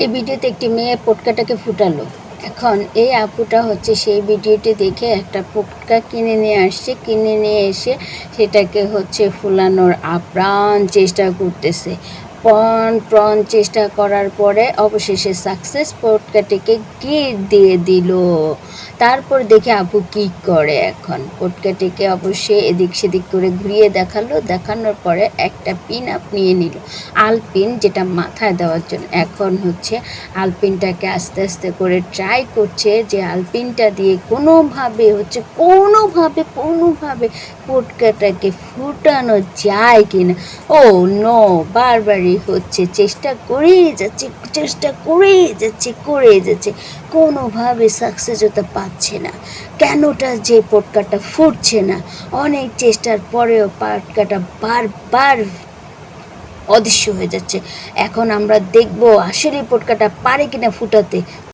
এই ভিডিওতে একটি মেয়ে পটকাটাকে ফুটালো। এখন এই আপুটা হচ্ছে সেই ভিডিওটি দেখে একটা পটকা কিনে নিয়ে আসছে, কিনে নিয়ে এসে সেটাকে হচ্ছে ফুলানোর আপ্রাণ চেষ্টা করতেছে। প্রাণ চেষ্টা করার পরে অবশেষে সাকসেস, পটকাটিকে গিট দিয়ে দিল। তারপর দেখে আপু কী করে। এখন পটকাটিকে অবশ্যই এদিক সেদিক করে ঘুরিয়ে দেখানোর পরে একটা পিন আপ নিয়ে নিল, আলপিন, যেটা মাথায় দেওয়ার জন্য। এখন হচ্ছে আলপিনটাকে আস্তে আস্তে করে ট্রাই করছে যে আলপিনটা দিয়ে কোনোভাবে পটকাটাকে ফুটানো যায় কিনা। ও নো, বারবারই হচ্ছে, চেষ্টা করেই যাচ্ছে, কোনোভাবে সাকসেস হতে পারছে না। কেনটা যে পটকাটা ফুটছে না, অনেক চেষ্টার পরেও পটকাটা বারবার অদৃশ্য হয়ে যাচ্ছে। এখন আমরা দেখব আসলে পটকাটা পারে কিনা ফুটাতে।